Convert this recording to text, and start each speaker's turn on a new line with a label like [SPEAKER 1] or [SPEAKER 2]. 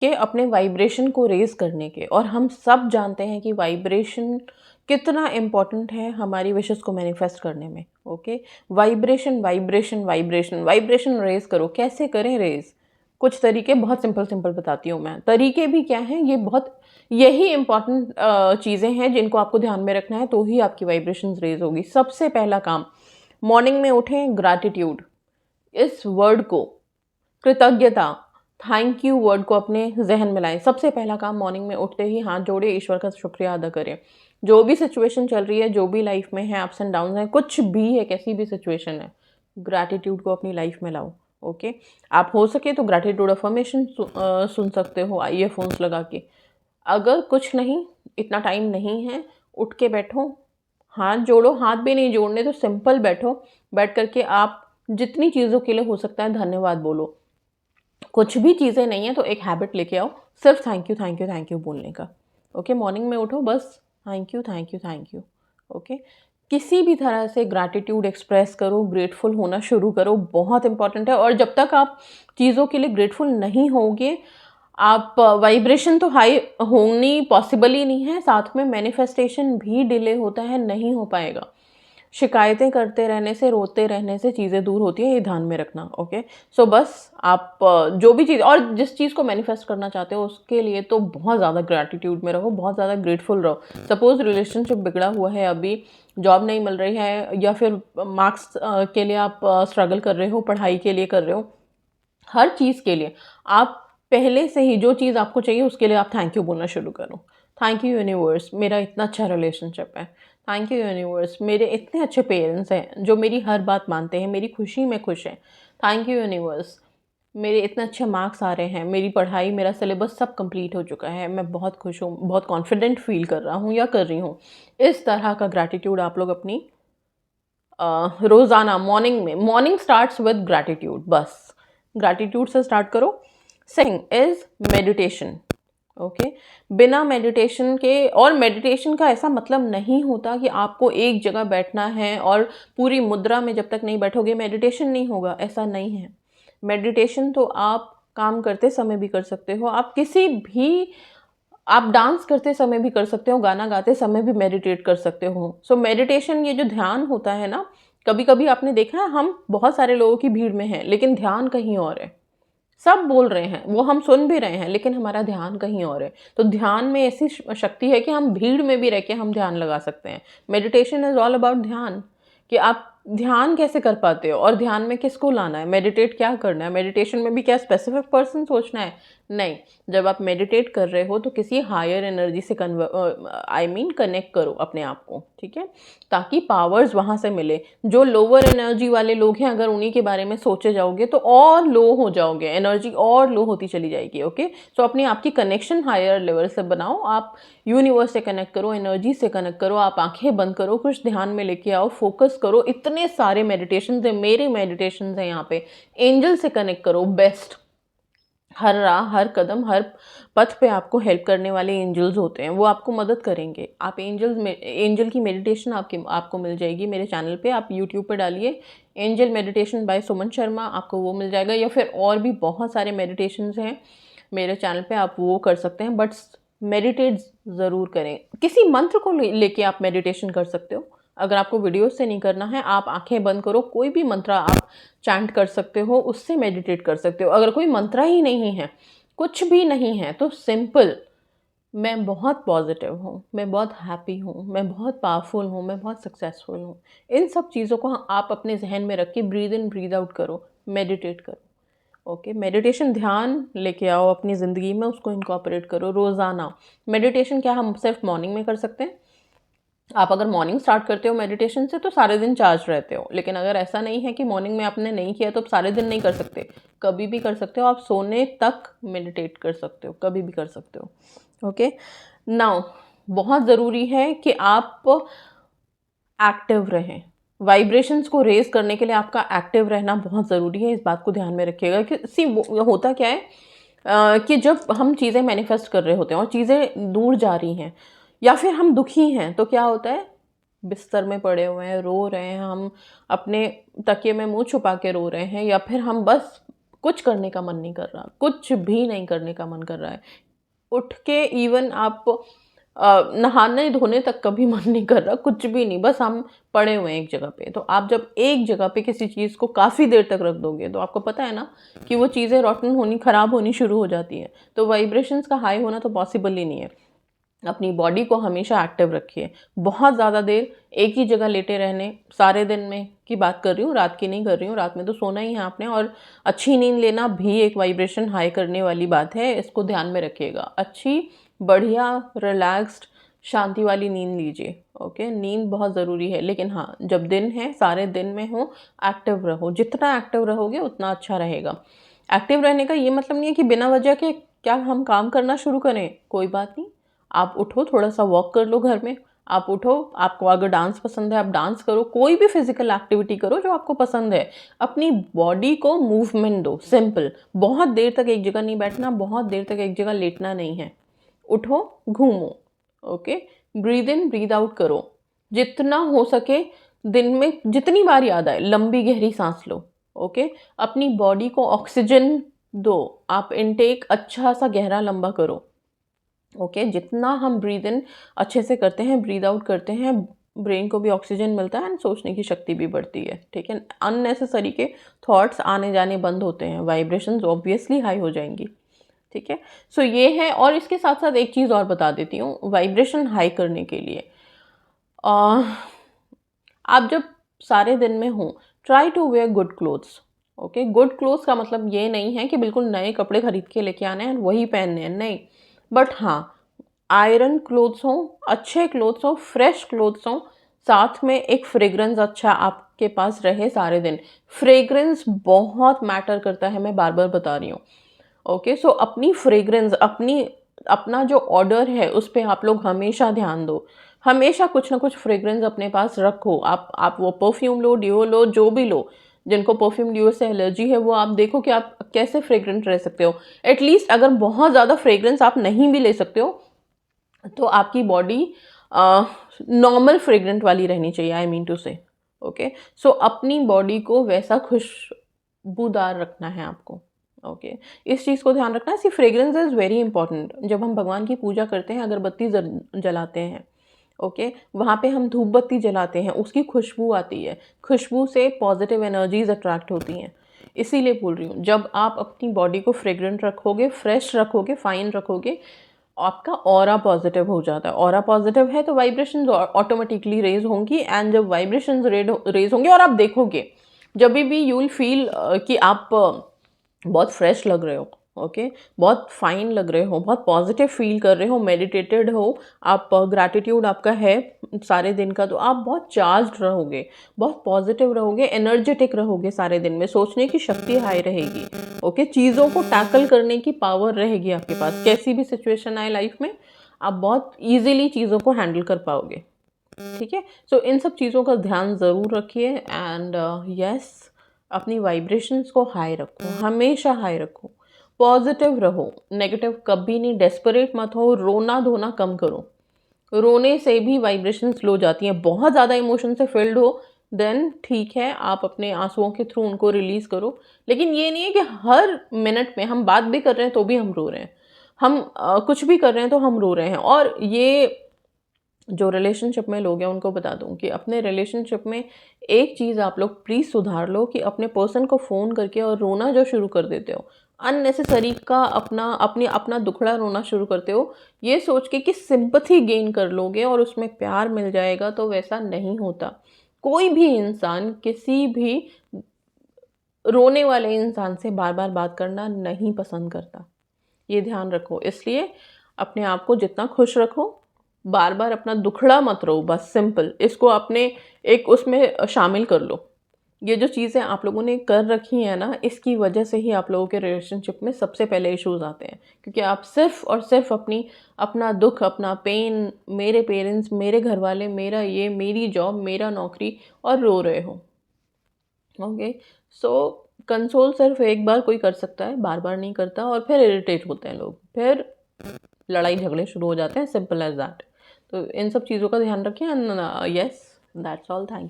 [SPEAKER 1] के अपने वाइब्रेशन को रेज़ करने के। और हम सब जानते हैं कि वाइब्रेशन कितना इम्पोर्टेंट है हमारी विशेज़ को मैनिफेस्ट करने में। Okay, vibration vibration vibration vibration raise करो। कैसे करें रेज़? कुछ तरीके बहुत सिंपल सिंपल बताती हूँ मैं। तरीके भी क्या हैं, ये बहुत यही इम्पोर्टेंट चीज़ें हैं जिनको आपको ध्यान में रखना है, तो ही आपकी वाइब्रेशंस रेज़ होगी। सबसे पहला काम, मॉर्निंग में उठें, ग्रैटिट्यूड इस वर्ड को, कृतज्ञता, थैंक यू वर्ड को अपने ज़हन में लाएँ। सबसे पहला काम, मॉर्निंग में उठते ही हाथ जोड़े ईश्वर का शुक्रिया अदा करें। जो भी सिचुएशन चल रही है, जो भी लाइफ में है, अप्स एंड डाउन्स हैं, कुछ भी है, कैसी भी सिचुएशन है, ग्रैटिट्यूड को अपनी लाइफ में लाओ। ओके, आप हो सके तो ग्रैटिट्यूड अफर्मेशन सुन सकते हो ईयरफोन्स लगा के। अगर कुछ नहीं, इतना टाइम नहीं है, उठ के बैठो, हाथ जोड़ो, हाथ भी नहीं जोड़ने तो सिंपल बैठो, बैठ करके आप जितनी चीज़ों के लिए हो सकता है धन्यवाद बोलो। कुछ भी चीज़ें नहीं है तो एक हैबिट लेके आओ, सिर्फ thank you thank you thank you बोलने का। ओके, मॉर्निंग में उठो, बस thank you thank you thank you. Okay, किसी भी तरह से ग्रैटिट्यूड एक्सप्रेस करो, ग्रेटफुल होना शुरू करो, बहुत इंपॉर्टेंट है। और जब तक आप चीज़ों के लिए ग्रेटफुल नहीं होगे, आप वाइब्रेशन तो हाई होनी पॉसिबल ही नहीं है, साथ में मैनिफेस्टेशन भी डिले होता है, नहीं हो पाएगा। शिकायतें करते रहने से, रोते रहने से चीज़ें दूर होती हैं, ये ध्यान में रखना। ओके, सो बस आप जो भी चीज़ और जिस चीज़ को मैनिफेस्ट करना चाहते हो उसके लिए तो बहुत ज़्यादा ग्रैटिट्यूड में रहो, बहुत ज़्यादा ग्रेटफुल रहो। सपोज़ रिलेशनशिप बिगड़ा हुआ है, अभी जॉब नहीं मिल रही है, या फिर मार्क्स के लिए आप स्ट्रगल कर रहे हो, पढ़ाई के लिए कर रहे हो, हर चीज़ के लिए आप पहले से ही जो चीज़ आपको चाहिए उसके लिए आप थैंक यू बोलना शुरू करो। थैंक यू यूनिवर्स, मेरा इतना अच्छा रिलेशनशिप है। थैंक यू यूनिवर्स, मेरे इतने अच्छे पेरेंट्स हैं जो मेरी हर बात मानते हैं, मेरी खुशी में खुश हैं। थैंक यू यूनिवर्स, मेरे इतने अच्छे मार्क्स आ रहे हैं, मेरी पढ़ाई, मेरा सिलेबस सब कंप्लीट हो चुका है, मैं बहुत खुश हूँ, बहुत कॉन्फिडेंट फील कर रहा हूँ या कर रही हूँ। इस तरह का ग्रैटिट्यूड आप लोग अपनी रोज़ाना मॉर्निंग में, मॉर्निंग स्टार्ट्स विद ग्रैटिट्यूड, बस ग्रैटिट्यूड से स्टार्ट करो। Second is meditation. ओके, बिना मेडिटेशन के, और मेडिटेशन का ऐसा मतलब नहीं होता कि आपको एक जगह बैठना है और पूरी मुद्रा में जब तक नहीं बैठोगे मेडिटेशन नहीं होगा, ऐसा नहीं है। मेडिटेशन तो आप काम करते समय भी कर सकते हो, आप किसी भी, आप डांस करते समय भी कर सकते हो, गाना गाते समय भी मेडिटेट कर सकते हो। सो मेडिटेशन, ये जो ध्यान होता है ना, कभी कभी आपने देखा है हम बहुत सारे लोगों की भीड़ में हैं लेकिन ध्यान कहीं और है। सब बोल रहे हैं, वो हम सुन भी रहे हैं, लेकिन हमारा ध्यान कहीं और है। तो ध्यान में ऐसी शक्ति है कि हम भीड़ में भी रह के हम ध्यान लगा सकते हैं। मेडिटेशन इज ऑल अबाउट ध्यान, कि आप ध्यान कैसे कर पाते हो और ध्यान में किसको लाना है, मेडिटेट क्या करना है, मेडिटेशन में भी क्या स्पेसिफिक पर्सन सोचना है, नहीं। जब आप मेडिटेट कर रहे हो तो किसी हायर एनर्जी से कनेक्ट करो अपने आप को, ठीक है, ताकि पावर्स वहाँ से मिले। जो लोअर एनर्जी वाले लोग हैं, अगर उन्हीं के बारे में सोचे जाओगे तो और लो हो जाओगे, एनर्जी और लो होती चली जाएगी। ओके, सो अपनी आपकी कनेक्शन हायर लेवल से बनाओ, आप यूनिवर्स से कनेक्ट करो, एनर्जी से कनेक्ट करो, आप आंखें बंद करो, कुछ ध्यान में लेके आओ, फोकस करो। इतने सारे मेडिटेशन है, मेरे मेडिटेशन है यहाँ पे। एंजल से कनेक्ट करो, बेस्ट। हर राह, हर कदम, हर पथ पे आपको हेल्प करने वाले एंजल्स होते हैं, वो आपको मदद करेंगे। आप एंजल की मेडिटेशन आपको मिल जाएगी मेरे चैनल पे, आप यूट्यूब पे डालिए angel meditation bye Suman Sharma, आपको वो मिल जाएगा। या फिर और भी बहुत सारे मेडिटेशंस हैं मेरे चैनल पे, आप वो कर सकते हैं, बट मेडिटेट ज़रूर करें। किसी मंत्र को लेके आप मेडिटेशन कर सकते हो। अगर आपको वीडियो से नहीं करना है, आप आंखें बंद करो, कोई भी मंत्र आप चैंट कर सकते हो, उससे मेडिटेट कर सकते हो। अगर कोई मंत्र ही नहीं है, कुछ भी नहीं है, तो सिंपल, मैं बहुत पॉजिटिव हूँ, मैं बहुत हैप्पी हूँ, मैं बहुत पावरफुल हूँ, मैं बहुत सक्सेसफुल हूँ, इन सब चीज़ों को आप अपने जहन में रख के ब्रीद इन ब्रीद आउट करो, मेडिटेट करो। ओके, मेडिटेशन ध्यान लेके आओ अपनी ज़िंदगी में, उसको इनकॉर्पोरेट करो रोज़ाना। मेडिटेशन क्या हम सिर्फ मॉर्निंग में कर सकते हैं? आप अगर मॉर्निंग स्टार्ट करते हो मेडिटेशन से तो सारे दिन चार्ज रहते हो, लेकिन अगर ऐसा नहीं है कि मॉर्निंग में आपने नहीं किया तो आप सारे दिन नहीं कर सकते, कभी भी कर सकते हो। आप सोने तक मेडिटेट कर सकते हो, कभी भी कर सकते हो। ओके, नाउ बहुत ज़रूरी है कि आप एक्टिव रहें। वाइब्रेशंस को रेज करने के लिए आपका एक्टिव रहना बहुत ज़रूरी है, इस बात को ध्यान में रखिएगा। कि होता क्या है कि जब हम चीज़ें मैनिफेस्ट कर रहे होते हैं और चीज़ें दूर जा रही हैं, या फिर हम दुखी हैं, तो क्या होता है, बिस्तर में पड़े हुए हैं, रो रहे हैं, हम अपने तकिए में मुंह छुपा के रो रहे हैं, या फिर हम बस कुछ करने का मन नहीं कर रहा, कुछ भी नहीं करने का मन कर रहा है, उठ के इवन आप नहाने धोने तक का भी मन नहीं कर रहा, कुछ भी नहीं, बस हम पड़े हुए हैं एक जगह पे। तो आप जब एक जगह पे किसी चीज़ को काफ़ी देर तक रख दोगे तो आपको पता है ना कि वो चीज़ें रॉटन होनी, ख़राब होनी शुरू हो जाती है। तो वाइब्रेशंस का हाई होना तो पॉसिबल ही नहीं है। अपनी बॉडी को हमेशा एक्टिव रखिए। बहुत ज़्यादा देर एक ही जगह लेटे रहने, सारे दिन में की बात कर रही हूँ, रात की नहीं कर रही हूँ, रात में तो सोना ही है आपने, और अच्छी नींद लेना भी एक वाइब्रेशन हाई करने वाली बात है, इसको ध्यान में रखिएगा। अच्छी, बढ़िया, रिलैक्स्ड, शांति वाली नींद लीजिए। ओके, नींद बहुत ज़रूरी है, लेकिन हाँ, जब दिन है, सारे दिन में हो, एक्टिव रहो। जितना एक्टिव रहोगे उतना अच्छा रहेगा। एक्टिव रहने का ये मतलब नहीं है कि बिना वजह के क्या हम काम करना शुरू करें, कोई बात नहीं। आप उठो, थोड़ा सा वॉक कर लो घर में, आप उठो, आपको अगर डांस पसंद है आप डांस करो, कोई भी फिजिकल एक्टिविटी करो जो आपको पसंद है। अपनी बॉडी को मूवमेंट दो, सिंपल। बहुत देर तक एक जगह नहीं बैठना, बहुत देर तक एक जगह लेटना नहीं है। उठो, घूमो। Okay, breathe in breathe out करो, जितना हो सके दिन में जितनी बार याद आए लंबी गहरी सांस लो। ओके, अपनी बॉडी को ऑक्सीजन दो, आप इनटेक अच्छा सा गहरा लंबा करो। ओके, जितना हम ब्रीद इन अच्छे से करते हैं, ब्रीद आउट करते हैं, ब्रेन को भी ऑक्सीजन मिलता है एंड सोचने की शक्ति भी बढ़ती है। ठीक है, अननेसेसरी के थॉट्स आने जाने बंद होते हैं, वाइब्रेशंस ऑब्वियसली हाई हो जाएंगी। ठीक है, सो ये है। और इसके साथ साथ एक चीज़ और बता देती हूँ, वाइब्रेशन हाई करने के लिए आप जब सारे दिन में हो, try to wear good clothes. Okay, good clothes का मतलब ये नहीं है कि बिल्कुल नए कपड़े खरीद के लेके आने हैं वही पहनने हैं, नहीं। बट हाँ, आयरन क्लोथ्स हों, अच्छे क्लोथ्स हों, फ्रेश क्लोथ्स हों, साथ में एक फ्रेग्रेंस अच्छा आपके पास रहे सारे दिन। फ्रेग्रेंस बहुत मैटर करता है, मैं बार बार बता रही हूँ। ओके, सो अपनी फ्रेग्रेंस, अपना जो ऑर्डर है उस पर आप लोग हमेशा ध्यान दो। हमेशा कुछ ना कुछ फ्रेग्रेंस अपने पास रखो। आप वो परफ्यूम लो, डिओ लो, जो भी लो। जिनको परफ्यूम डिओ से एलर्जी है वो आप देखो कि आप कैसे फ्रेग्रेंट रह सकते हो। एटलीस्ट अगर बहुत ज़्यादा फ्रेग्रेंस आप नहीं भी ले सकते हो तो आपकी बॉडी नॉर्मल फ्रेग्रेंट वाली रहनी चाहिए, आई मीन टू से। ओके, सो अपनी बॉडी को वैसा खुशबूदार रखना है आपको। ओके, इस चीज़ को ध्यान रखना है। सी फ्रेग्रेंस इज़ वेरी इंपॉर्टेंट। जब हम भगवान की पूजा करते हैं, अगरबत्ती जलाते हैं, ओके, वहाँ पे हम धूप बत्ती जलाते हैं, उसकी खुशबू आती है, खुशबू से पॉजिटिव एनर्जीज अट्रैक्ट होती हैं। इसीलिए बोल रही हूँ, जब आप अपनी बॉडी को फ्रेग्रेंट रखोगे, फ्रेश रखोगे, फाइन रखोगे, आपका ऑरा पॉजिटिव हो जाता है। ऑरा पॉजिटिव है तो वाइब्रेशंस ऑटोमेटिकली रेज होंगी, एंड जब वाइब्रेशंस रेज होंगे, और आप देखोगे जब भी यू विल फील कि आप बहुत फ्रेश लग रहे हो। ओके, बहुत फाइन लग रहे हो, बहुत पॉजिटिव फील कर रहे हो, मेडिटेटेड हो, आप ग्रैटिट्यूड आपका है सारे दिन का, तो आप बहुत चार्ज्ड रहोगे, बहुत पॉजिटिव रहोगे, एनर्जेटिक रहोगे सारे दिन में, सोचने की शक्ति हाई रहेगी। ओके, चीज़ों को टैकल करने की पावर रहेगी आपके पास। कैसी भी सिचुएशन आए लाइफ में, आप बहुत ईजिली चीज़ों को हैंडल कर पाओगे। ठीक है, सो इन सब चीज़ों का ध्यान ज़रूर रखिए। एंड यस, अपनी वाइब्रेशंस को हाई रखो, हमेशा हाई रखो, पॉजिटिव रहो, नेगेटिव कभी नहीं। डेस्परेट मत हो, रोना धोना कम करो। रोने से भी वाइब्रेशन स्लो जाती हैं। बहुत ज़्यादा इमोशन से फिल्ड हो देन ठीक है, आप अपने आंसुओं के थ्रू उनको रिलीज़ करो, लेकिन ये नहीं है कि हर मिनट में हम बात भी कर रहे हैं तो भी हम रो रहे हैं, हम कुछ भी कर रहे हैं तो हम रो रहे हैं। और ये जो रिलेशनशिप में लोग हैं उनको बता दूं कि अपने रिलेशनशिप में एक चीज़ आप लोग प्लीज़ सुधार लो कि अपने पर्सन को फ़ोन करके और रोना जो शुरू कर देते हो, अननेसेसरी का अपना दुखड़ा रोना शुरू करते हो, ये सोच के कि सिंपथी गेन कर लोगे और उसमें प्यार मिल जाएगा, तो वैसा नहीं होता। कोई भी इंसान किसी भी रोने वाले इंसान से बार बार बात करना नहीं पसंद करता, ये ध्यान रखो। इसलिए अपने आप को जितना खुश रखो, बार बार अपना दुखड़ा मत रो, बस सिंपल। इसको अपने एक उसमें शामिल कर लो। ये जो चीज़ें आप लोगों ने कर रखी हैं ना, इसकी वजह से ही आप लोगों के रिलेशनशिप में सबसे पहले इश्यूज आते हैं, क्योंकि आप सिर्फ और सिर्फ अपना दुख, अपना पेन, मेरे पेरेंट्स, मेरे घर वाले, मेरा ये, मेरी जॉब, मेरा नौकरी, और रो रहे हो। ओके, सो कंसोल सिर्फ एक बार कोई कर सकता है, बार बार नहीं करता, और फिर इरिटेट होते हैं लोग, फिर लड़ाई झगड़े शुरू हो जाते हैं, सिंपल एज दैट। तो इन सब चीज़ों का ध्यान रखें। And yes, that's all. Thank you.